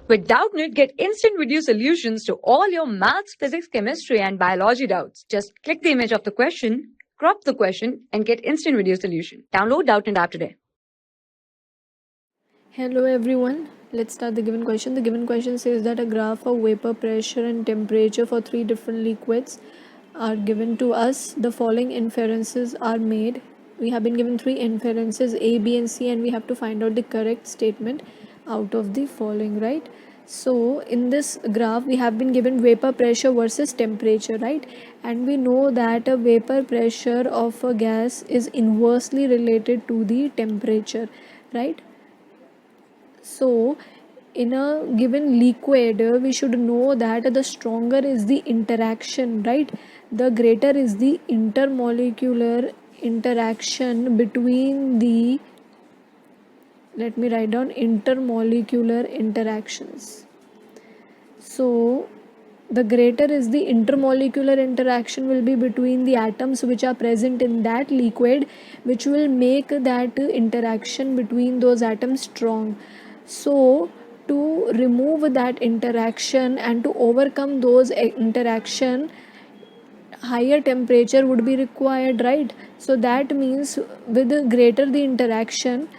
With Doubtnut, get instant video solutions to all your maths, physics, chemistry, and biology doubts. Just click the image of the question, crop the question, and get instant video solution. Download Doubtnut app today. Hello everyone, let's start the given question. The given question says that a graph of vapor pressure and temperature for three different liquids are given to us. The following inferences are made. We have been given three inferences A, B and C, and we have to find out the correct statement out of the following, right? So in this graph we have been given vapor pressure versus temperature, right? And we know that a vapor pressure of a gas is inversely related to the temperature, right? So in a given liquid we should know that the stronger is the interaction, right? The greater is the intermolecular interaction between the, let me write down, intermolecular interactions. So the greater is the intermolecular interaction will be between the atoms which are present in that liquid, which will make that interaction between those atoms strong. So to remove that interaction and to overcome those interaction, higher temperature would be required, right? So that means with the greater the interaction,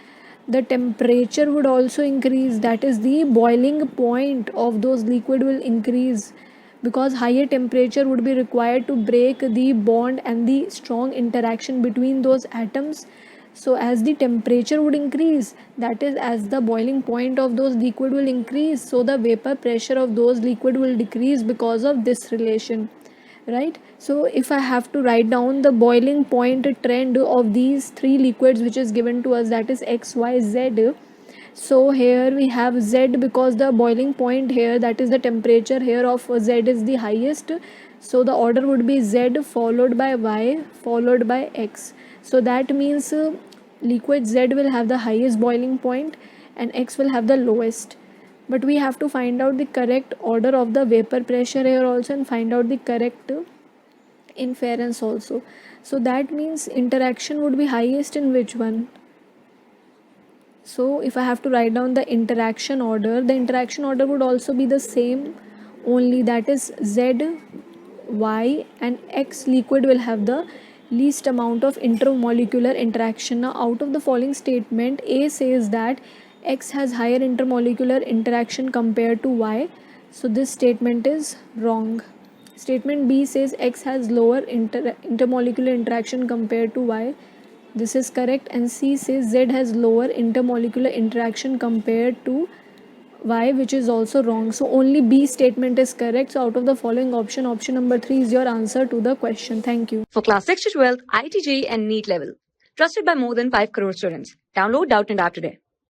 the temperature would also increase. That is, the boiling point of those liquid will increase, because higher temperature would be required to break the bond and the strong interaction between those atoms. So as the temperature would increase, that is, as the boiling point of those liquid will increase, so the vapor pressure of those liquid will decrease because of this relation, right? So if I have to write down the boiling point trend of these three liquids which is given to us, that is x, y, z. So here we have z, because the boiling point here, that is the temperature here of z, is the highest. So the order would be z followed by y followed by x. So that means liquid z will have the highest boiling point and x will have the lowest. But we have to find out the correct order of the vapor pressure here also, and find out the correct inference also. So that means interaction would be highest in which one? So if I have to write down the interaction order would also be the same only, that is z, y and x liquid will have the least amount of intermolecular interaction. Now out of the following statement, A says that x has higher intermolecular interaction compared to y, so this statement is wrong. Statement B says x has lower intermolecular interaction compared to y, this is correct. And C says z has lower intermolecular interaction compared to y, which is also wrong. So only B statement is correct. So out of the following option number 3 is your answer to the question. Thank you. For class 6 to 12, IIT JEE and NEET level. Trusted by more than 5 crore students. Download Doubtnut app today.